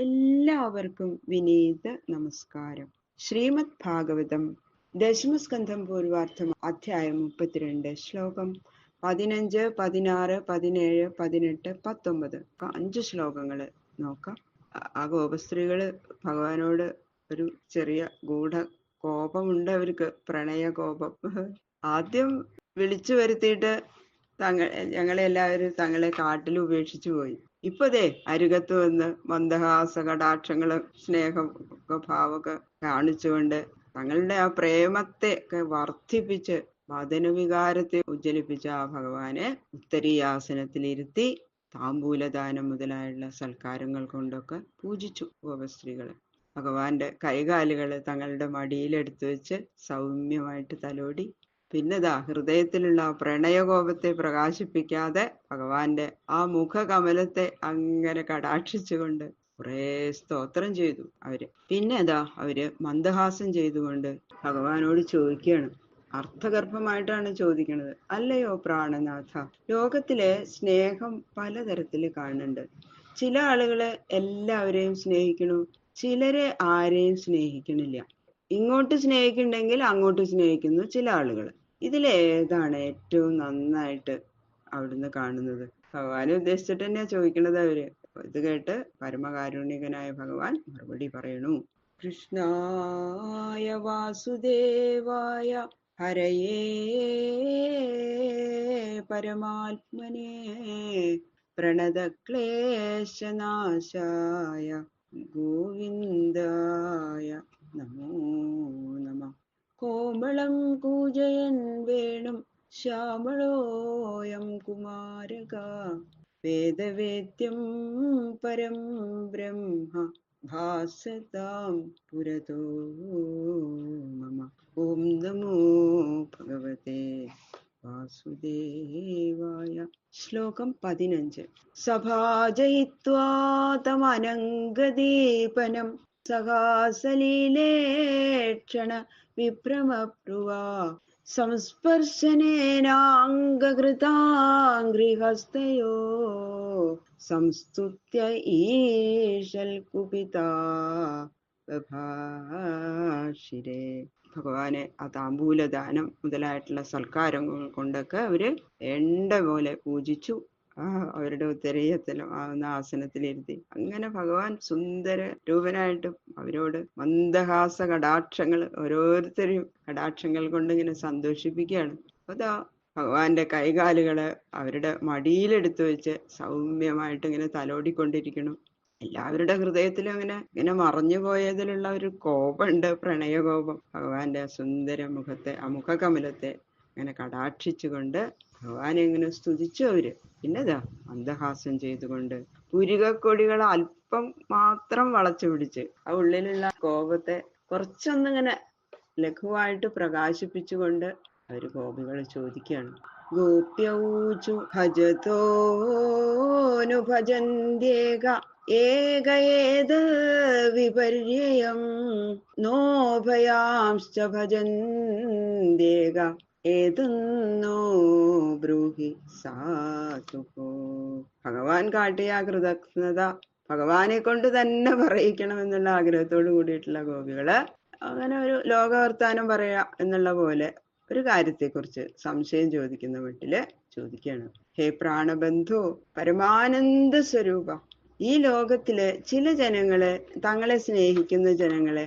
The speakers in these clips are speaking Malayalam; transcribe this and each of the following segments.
എല്ലാവർക്കും വിനീത നമസ്കാരം. ശ്രീമദ് ഭാഗവതം ദശമസ്കന്ധം പൂർവാർത്ഥം അധ്യായം 32 ശ്ലോകം 15, 16, 17, 18, 19 5 ശ്ലോകങ്ങള് നോക്കാം. ആ ഗോപസ്ത്രീകള് ഭഗവാനോട് ഒരു ചെറിയ ഗൂഢ കോപമുണ്ട് അവർക്ക്, പ്രണയ കോപം. ആദ്യം വിളിച്ചു വരുത്തിയിട്ട് ഞങ്ങളെല്ലാവരും തങ്ങളെ കാട്ടിൽ ഉപേക്ഷിച്ചു പോയി. ഇപ്പതേ അരികത്ത് വന്ന് മന്ദഹാസ കടാക്ഷങ്ങളും സ്നേഹമൊക്കെ ഭാവമൊക്കെ കാണിച്ചുകൊണ്ട് തങ്ങളുടെ ആ പ്രേമത്തെ ഒക്കെ വർദ്ധിപ്പിച്ച് മദനവികാരത്തെ ഉജ്ജ്വലിപ്പിച്ച ആ ഭഗവാനെ ഉത്തരീയാസനത്തിലിരുത്തി താമ്പൂലദാനം മുതലായുള്ള സൽക്കാരങ്ങൾ കൊണ്ടൊക്കെ പൂജിച്ചു ഗോപസ്ത്രീകളെ. ഭഗവാന്റെ കൈകാലുകള് തങ്ങളുടെ മടിയിലെടുത്തു വെച്ച് സൗമ്യമായിട്ട് തലോടി. പിന്നെതാ ഹൃദയത്തിലുള്ള ആ പ്രണയകോപത്തെ പ്രകാശിപ്പിക്കാതെ ഭഗവാന്റെ ആ മുഖകമലത്തെ അങ്ങനെ കടാക്ഷിച്ചുകൊണ്ട് കുറെ സ്തോത്രം ചെയ്തു അവര്. പിന്നെതാ അവര് മന്ദഹാസം ചെയ്തുകൊണ്ട് ഭഗവാനോട് ചോദിക്കുകയാണ്. അർത്ഥഗർഭമായിട്ടാണ് ചോദിക്കുന്നത്. അല്ലയോ പ്രാണനാഥ, ലോകത്തിലെ സ്നേഹം പലതരത്തില് കാണുന്നുണ്ട്. ചില ആളുകള് എല്ലാവരെയും സ്നേഹിക്കണു, ചിലര് ആരെയും സ്നേഹിക്കണില്ല. ഇങ്ങോട്ട് സ്നേഹിക്കുന്നുണ്ടെങ്കിൽ അങ്ങോട്ട് സ്നേഹിക്കുന്നു ചില ആളുകൾ. ഇതിലേതാണ് ഏറ്റവും നന്നായിട്ട് അവിടുന്ന് കാണുന്നത്? ഭഗവാനെ ഉദ്ദേശിച്ചിട്ട് തന്നെയാ ചോദിക്കണത് അവര്. ഇത് കേട്ട് പരമകാരുണികനായ ഭഗവാൻ മറുപടി പറയണു. കൃഷ്ണായ വാസുദേവായ ഹരയേ പരമാത്മനേ പ്രണതക്ലേശനാശായ ഗോവിന്ദായ നമോ നമഃ. കോമളം കൂജയൻ വേണും ശ്യാമളോയം കുമാരക വേദവേദ്യം പരം ബ്രഹ്മ ഭാസതാം പുരതോ മമ. ഓം നമോ ഭഗവതേ വാസുദേവായ. ശ്ലോകം 15. സഭാജയിത്വാ തമനംഗദീപനം സഹാസലീലേക്ഷണ വിഭ്രമപ്രുവാ സംസ്പർശനേനാംഗകൃതാംഘ്രിഹസ്തയോ സംസ്തുത്യ ഈശൽ കുപിതാ ബഭാഷിരേ. ഭഗവാനെ ആ താമ്പൂലദാനം മുതലായിട്ടുള്ള സൽക്കാരങ്ങൾ കൊണ്ടൊക്കെ അവര് എണ്ട പോലെ പൂജിച്ചു. അവരുടെ ഉത്തരീയത്തിലും ആവുന്ന ആസനത്തിലിരുത്തി അങ്ങനെ ഭഗവാൻ സുന്ദര രൂപനായിട്ട് അവരോട് മന്ദഹാസ കടാക്ഷങ്ങൾ, ഓരോരുത്തരും കടാക്ഷങ്ങൾ കൊണ്ട് ഇങ്ങനെ സന്തോഷിപ്പിക്കുകയാണ്. അതാ ഭഗവാന്റെ കൈകാലുകള് അവരുടെ മടിയിലെടുത്തു വെച്ച് സൗമ്യമായിട്ട് ഇങ്ങനെ തലോടിക്കൊണ്ടിരിക്കണം. എല്ലാവരുടെ ഹൃദയത്തിലും ഇങ്ങനെ മറഞ്ഞു പോയതിലുള്ള ഒരു കോപമുണ്ട്, പ്രണയകോപം. ഭഗവാന്റെ സുന്ദര മുഖത്തെ, ആ മുഖകമലത്തെ ഇങ്ങനെ കടാക്ഷിച്ചുകൊണ്ട് ഭഗവാനെ ഇങ്ങനെ സ്തുതിച്ചു അവര്. പിന്നെതാ മന്ദഹാസം ചെയ്തുകൊണ്ട് പുരികക്കൊടികൾ അല്പം മാത്രം വളച്ചു പിടിച്ച് ആ ഉള്ളിലുള്ള കോപത്തെ കുറച്ചൊന്നിങ്ങനെ ലഘുവായിട്ട് പ്രകാശിപ്പിച്ചുകൊണ്ട് അവര് ഗോപികൾ ചോദിക്കുകയാണ്. ഗോപ്യൗചു ഭജതോനു ഭജന്ത്യേക ഏക ഏത വിപര്യം നോഭയാംശ്ച ഭജന്ത്യേക ഏതെന്നോ ബ്രൂഹി സാധുഹോ. ഭഗവാൻ കാട്ടിയ കൃതജ്ഞത ഭഗവാനെ കൊണ്ട് തന്നെ പറയിക്കണമെന്നുള്ള ആഗ്രഹത്തോട് കൂടിയിട്ടുള്ള ഗോപികള് അങ്ങനെ ഒരു ലോകവർത്താനം പറയാ എന്നുള്ള പോലെ ഒരു കാര്യത്തെക്കുറിച്ച് സംശയം ചോദിക്കുന്ന വീട്ടില് ചോദിക്കുകയാണ്. ഹേ പ്രാണബന്ധു, പരമാനന്ദ സ്വരൂപ, ഈ ലോകത്തില് ചില ജനങ്ങളെ, തങ്ങളെ സ്നേഹിക്കുന്ന ജനങ്ങളെ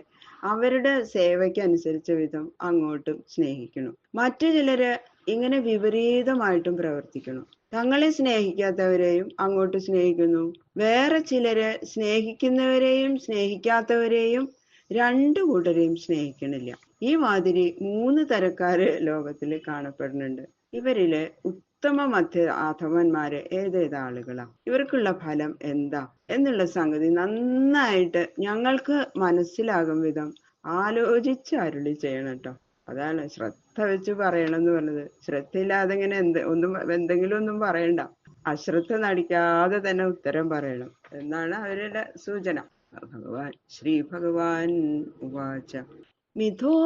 അവരുടെ സേവയ്ക്കനുസരിച്ച വിധം അങ്ങോട്ടും സ്നേഹിക്കണം. മറ്റു ചിലര് ഇങ്ങനെ വിപരീതമായിട്ടും പ്രവർത്തിക്കണം. തങ്ങളെ സ്നേഹിക്കാത്തവരെയും അങ്ങോട്ട് സ്നേഹിക്കുന്നു. വേറെ ചിലര് സ്നേഹിക്കുന്നവരെയും സ്നേഹിക്കാത്തവരെയും രണ്ടു കൂട്ടരെയും സ്നേഹിക്കണില്ല. ഈ മാതിരി 3 തരക്കാര് ലോകത്തിൽ കാണപ്പെടുന്നുണ്ട്. ഇവരില് ഉത്തമ മധ്യ അധമന്മാര് ഏതേതാളുകളാ, ഇവർക്കുള്ള ഫലം എന്താ എന്നുള്ള സംഗതി നന്നായിട്ട് ഞങ്ങൾക്ക് മനസ്സിലാകും വിധം ആലോചിച്ച് അരുളി ചെയ്യണം കേട്ടോ. അതാണ് ശ്രദ്ധ വെച്ച് പറയണം എന്ന് പറഞ്ഞത്. ശ്രദ്ധയില്ലാതെ ഇങ്ങനെ എന്തെങ്കിലും ഒന്നും പറയണ്ട. അശ്രദ്ധ നടിക്കാതെ തന്നെ ഉത്തരം പറയണം എന്നാണ് അവരുടെ സൂചന. ഭഗവാൻ ശ്രീ ഭഗവാൻ ഉവാച. മിഥോ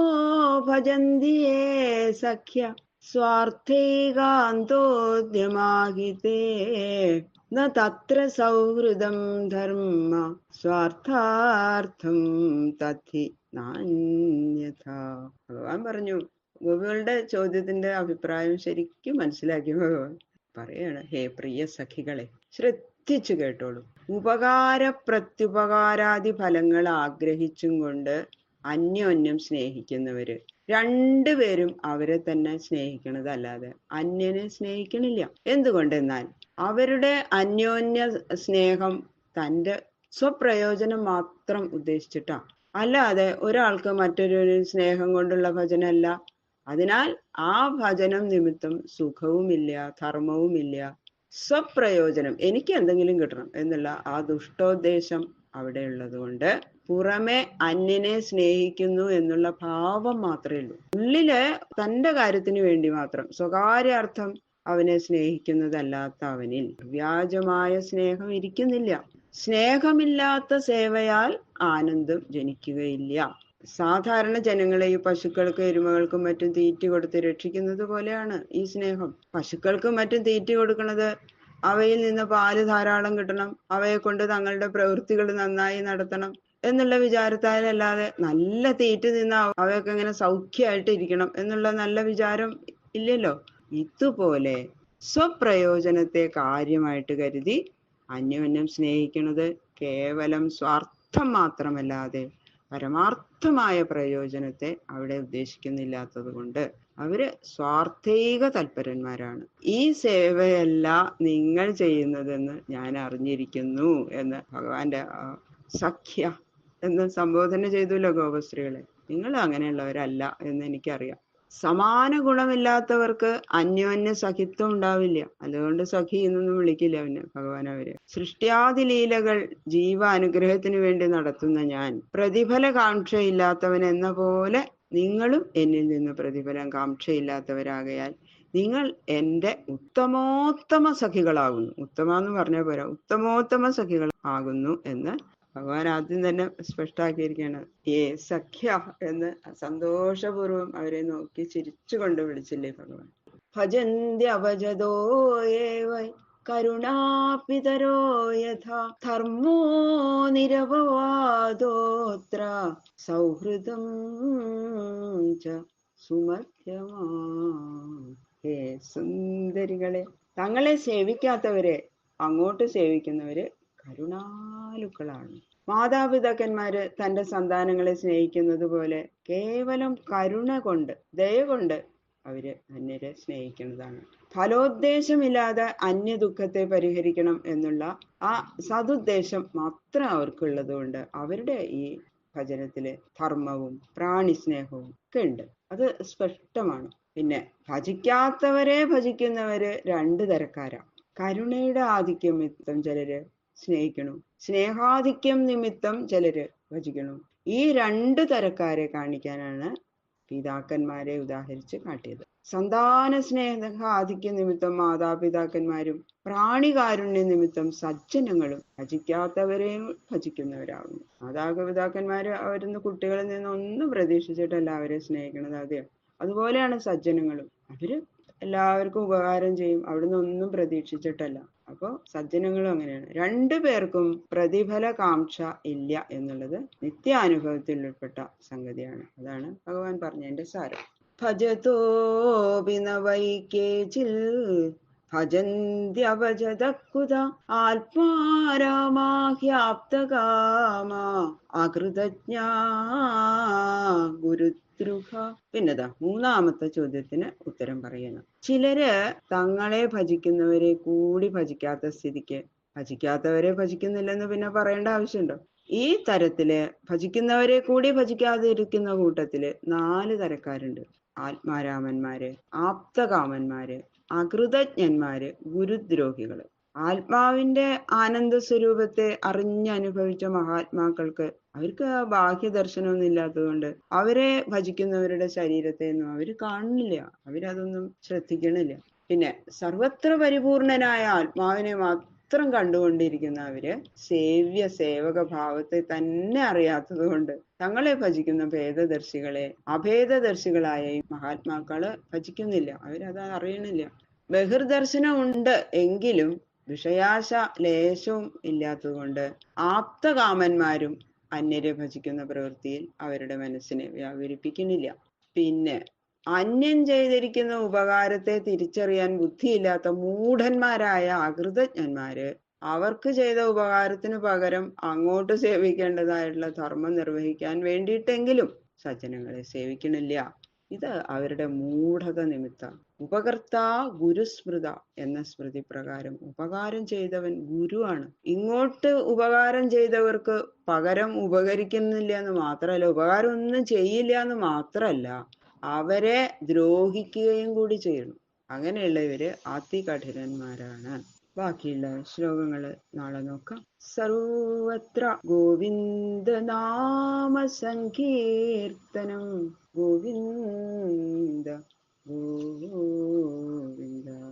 ഭജന്തിയേ സഖ്യ സ്വാർത്ഥൈകാന്തോദ്യമാഹിതേ ന തത്ര സൗഹൃദം ധർമ്മ സ്വാർത്ഥാർത്ഥം തഥി നാന്യഥ. ഭഗവാൻ പറഞ്ഞു. ഗോപികളുടെ ചോദ്യത്തിന്റെ അഭിപ്രായം ശരിക്കും മനസ്സിലാക്കി ഭഗവാൻ പറയാണ്, ഹേ പ്രിയ സഖികളെ, ശ്രദ്ധിച്ചു കേട്ടോളൂ. ഉപകാര പ്രത്യുപകാരാദി ഫലങ്ങൾ ആഗ്രഹിച്ചും കൊണ്ട് അന്യോന്യം സ്നേഹിക്കുന്നവര് രണ്ടുപേരും അവരെ തന്നെ സ്നേഹിക്കണതല്ലാതെ അന്യനെ സ്നേഹിക്കണില്ല. എന്തുകൊണ്ടെന്നാൽ അവരുടെ അന്യോന്യ സ്നേഹം തൻ്റെ സ്വപ്രയോജനം മാത്രം ഉദ്ദേശിച്ചിട്ടാ, അല്ലാതെ ഒരാൾക്ക് മറ്റൊരു സ്നേഹം കൊണ്ടുള്ള ഭജനമല്ല. അതിനാൽ ആ ഭജനം നിമിത്തം സുഖവുമില്ല, ധർമ്മവുമില്ല. സ്വപ്രയോജനം, എനിക്ക് എന്തെങ്കിലും കിട്ടണം എന്നുള്ള ആ ദുഷ്ടോദ്ദേശം അവിടെ ഉള്ളത് കൊണ്ട് പുറമെ അന്യനെ സ്നേഹിക്കുന്നു എന്നുള്ള ഭാവം മാത്രമേ ഉള്ളൂ. ഉള്ളില് തന്റെ കാര്യത്തിന് വേണ്ടി മാത്രം സ്വകാര്യാർത്ഥം അവനെ സ്നേഹിക്കുന്നതല്ലാത്ത അവനിൽ വ്യാജമായ സ്നേഹം ഇരിക്കുന്നില്ല. സ്നേഹമില്ലാത്ത സേവയാൽ ആനന്ദം ജനിക്കുകയില്ല. സാധാരണ ജനങ്ങളെ ഈ പശുക്കൾക്ക് എരുമകൾക്കും മറ്റും തീറ്റ കൊടുത്ത് രക്ഷിക്കുന്നത് പോലെയാണ് ഈ സ്നേഹം. പശുക്കൾക്കും മറ്റും തീറ്റ കൊടുക്കുന്നത് അവയിൽ നിന്ന് പാല് ധാരാളം കിട്ടണം, അവയെ കൊണ്ട് തങ്ങളുടെ പ്രവൃത്തികൾ നന്നായി നടത്തണം എന്നുള്ള വിചാരത്താലല്ലാതെ നല്ല തീറ്റ നിന്ന് അവയൊക്കെ ഇങ്ങനെ സൗഖ്യമായിട്ട് ഇരിക്കണം എന്നുള്ള നല്ല വിചാരം ഇല്ലല്ലോ. ഇതുപോലെ സ്വപ്രയോജനത്തെ കാര്യമായിട്ട് കരുതി അന്യോന്യം സ്നേഹിക്കുന്നത് കേവലം സ്വാർത്ഥം മാത്രമല്ലാതെ പരമാർത്ഥമായ പ്രയോജനത്തെ അവിടെ ഉദ്ദേശിക്കുന്നില്ലാത്തത് കൊണ്ട് അവര് സ്വാർത്ഥൈക തൽപരന്മാരാണ്. ഈ സേവയല്ല നിങ്ങൾ ചെയ്യുന്നതെന്ന് ഞാൻ അറിഞ്ഞിരിക്കുന്നു എന്ന് ഭഗവാന്റെ സഖ്യ എന്ന് സംബോധന ചെയ്തുല്ലോ ഗോപസ്ത്രീകളെ. നിങ്ങൾ അങ്ങനെയുള്ളവരല്ല എന്ന് എനിക്കറിയാം. സമാന ഗുണമില്ലാത്തവർക്ക് അന്യോന്യ സഖിത്വം ഉണ്ടാവില്ല. അതുകൊണ്ട് സഖി എന്നൊന്നും വിളിക്കില്ല പിന്നെ ഭഗവാൻ അവരെ. സൃഷ്ടിയാദി ലീലകൾ ജീവ അനുഗ്രഹത്തിന് വേണ്ടി നടത്തുന്ന ഞാൻ പ്രതിഫല കാംക്ഷയില്ലാത്തവൻ എന്ന പോലെ നിങ്ങളും എന്നിൽ നിന്ന് പ്രതിഫലം കാംക്ഷയില്ലാത്തവരാകയാൽ നിങ്ങൾ എൻ്റെ ഉത്തമോത്തമ സഖികളാകുന്നു. ഉത്തമ എന്ന് പറഞ്ഞ പോരാ, ഉത്തമോത്തമ സഖികൾ ആകുന്നു എന്ന് ഭഗവാൻ ആദ്യം തന്നെ സ്പഷ്ടാക്കിയിരിക്കുകയാണ്. ഏ സഖ്യ എന്ന് സന്തോഷപൂർവം അവരെ നോക്കി ചിരിച്ചുകൊണ്ട് വിളിച്ചില്ലേ ഭഗവാൻ. ഭജന്ത്യവജതോ ഏവൈ കരുണാപിതരോ യഥാ ധർമ്മോ നിരപവാദോത്ര സൗഹൃദം ച സുമധ്യമാ. ഹേ സുന്ദരികളെ, തങ്ങളെ സേവിക്കാത്തവരെ അങ്ങോട്ട് സേവിക്കുന്നവര് കരുണാലുക്കളാണ്. മാതാപിതാക്കന്മാര് തന്റെ സന്താനങ്ങളെ സ്നേഹിക്കുന്നത് പോലെ കേവലം കരുണ കൊണ്ട്, ദയ കൊണ്ട് അവര് അന്യരെ സ്നേഹിക്കുന്നതാണ്. ഫലോദ്ദേശമില്ലാതെ അന്യ ദുഃഖത്തെ പരിഹരിക്കണം എന്നുള്ള ആ സതുദ്ദേശം മാത്രം അവർക്കുള്ളത് കൊണ്ട് അവരുടെ ഈ ഭജനത്തില് ധർമ്മവും പ്രാണിസ്നേഹവും ഒക്കെ ഉണ്ട്. അത് സ്പഷ്ടമാണ്. പിന്നെ ഭജിക്കാത്തവരെ ഭജിക്കുന്നവര് രണ്ടു തരക്കാരാ. കരുണയുടെ ആധിക്യം നിമിത്തം ചിലര് സ്നേഹിക്കണു, സ്നേഹാധിക്യം നിമിത്തം ചിലര് ഭജിക്കണു. ഈ രണ്ടു തരക്കാരെ കാണിക്കാനാണ് പിതാക്കന്മാരെ ഉദാഹരിച്ച് കാട്ടിയത്. സന്താന സ്നേഹ ആധിക്യ നിമിത്തം മാതാപിതാക്കന്മാരും പ്രാണികാരുണ്യ നിമിത്തം സജ്ജനങ്ങളും ഭജിക്കാത്തവരെയും ഭജിക്കുന്നവരാകുന്നു. മാതാപിതാക്കന്മാര് അവരിന്ന് കുട്ടികളിൽ നിന്ന് ഒന്നും പ്രതീക്ഷിച്ചിട്ടല്ല അവരെ സ്നേഹിക്കണത്. അതെ, അതുപോലെയാണ് സജ്ജനങ്ങളും. അവര് എല്ലാവർക്കും ഉപകാരം ചെയ്യും, അവിടുന്ന് ഒന്നും പ്രതീക്ഷിച്ചിട്ടല്ല. അപ്പോ സജ്ജനങ്ങളും അങ്ങനെയാണ്. രണ്ടു പേർക്കും പ്രതിഫല കാംക്ഷ ഇല്ല എന്നുള്ളത് നിത്യാനുഭവത്തിൽ ഉൾപ്പെട്ട സംഗതിയാണ്. അതാണ് ഭഗവാൻ പറഞ്ഞതിന്റെ സാരം. ഭജതോപി ന വൈ കേചിൽ ഭജന്ത്യവജതക്കുത ആത്മാരാമാഹ്യാപ്തകാമാ അകൃതജ്ഞാ ഗുരുദ്രുഹ. പിന്നെതാ മൂന്നാമത്തെ ചോദ്യത്തിന് ഉത്തരം പറയണം. ചിലര് തങ്ങളെ ഭജിക്കുന്നവരെ കൂടി ഭജിക്കാത്ത സ്ഥിതിക്ക് ഭജിക്കാത്തവരെ ഭജിക്കുന്നില്ലെന്ന് പിന്നെ പറയേണ്ട ആവശ്യമുണ്ടോ? ഈ തരത്തില് ഭജിക്കുന്നവരെ കൂടി ഭജിക്കാതെ ഇരിക്കുന്ന കൂട്ടത്തില് 4 തരക്കാരുണ്ട്. ആത്മാരാമന്മാര്, ആപ്തകാമന്മാര്, അകൃതജ്ഞന്മാര്, ഗുരുദ്രോഹികള്. ആത്മാവിന്റെ ആനന്ദ സ്വരൂപത്തെ അറിഞ്ഞനുഭവിച്ച മഹാത്മാക്കൾക്ക് അവർക്ക് ബാഹ്യദർശനമൊന്നും ഇല്ലാത്തതുകൊണ്ട് അവരെ ഭജിക്കുന്നവരുടെ ശരീരത്തെ ഒന്നും അവര് കാണുന്നില്ല, അവരതൊന്നും ശ്രദ്ധിക്കണില്ല. പിന്നെ സർവത്ര പരിപൂർണനായ ആത്മാവിനെ മാത്രം കണ്ടുകൊണ്ടിരിക്കുന്ന അവര് സേവ്യ സേവക ഭാവത്തെ തന്നെ അറിയാത്തത് കൊണ്ട് തങ്ങളെ ഭജിക്കുന്ന ഭേദദർശികളെ അഭേദദർശികളായ മഹാത്മാക്കള് ഭജിക്കുന്നില്ല, അവരത് അറിയണില്ല. ബഹിർദർശനം ഉണ്ട് എങ്കിലും വിഷയാശ ലേശവും ഇല്ലാത്തതുകൊണ്ട് ആപ്തകാമന്മാരും അന്യരെ ഭജിക്കുന്ന പ്രവൃത്തിയിൽ അവരുടെ മനസ്സിനെ വ്യാപരിപ്പിക്കുന്നില്ല. പിന്നെ അന്യൻ ചെയ്തിരിക്കുന്ന ഉപകാരത്തെ തിരിച്ചറിയാൻ ബുദ്ധിയില്ലാത്ത മൂഢന്മാരായ അകൃതജ്ഞന്മാര് അവർക്ക് ചെയ്ത ഉപകാരത്തിന് പകരം അങ്ങോട്ട് സേവിക്കേണ്ടതായിട്ടുള്ള ധർമ്മം നിർവഹിക്കാൻ വേണ്ടിയിട്ടെങ്കിലും സജ്ജനങ്ങളെ സേവിക്കണില്ല. ഇത് അവരുടെ മൂഢത നിമിത്തം. ഉപകർത്താ ഗുരുസ്മൃത എന്ന സ്മൃതി പ്രകാരം ഉപകാരം ചെയ്തവൻ ഗുരുവാണ്. ഇങ്ങോട്ട് ഉപകാരം ചെയ്തവർക്ക് പകരം ഉപകരിക്കുന്നില്ല എന്ന് മാത്രമല്ല, ഉപകാരം ഒന്നും ചെയ്യില്ല എന്ന് മാത്രമല്ല, അവരെ ദ്രോഹിക്കുകയും കൂടി ചെയ്യണം. അങ്ങനെയുള്ളവര് അതികഠിനന്മാരാണ്. ബാക്കിയുള്ള ശ്ലോകങ്ങള് നാളെ നോക്കാം. സർവത്ര ഗോവിന്ദ നാമ സങ്കീർത്തനം. ഗോവിന്ദ ഗോവിന്ദ.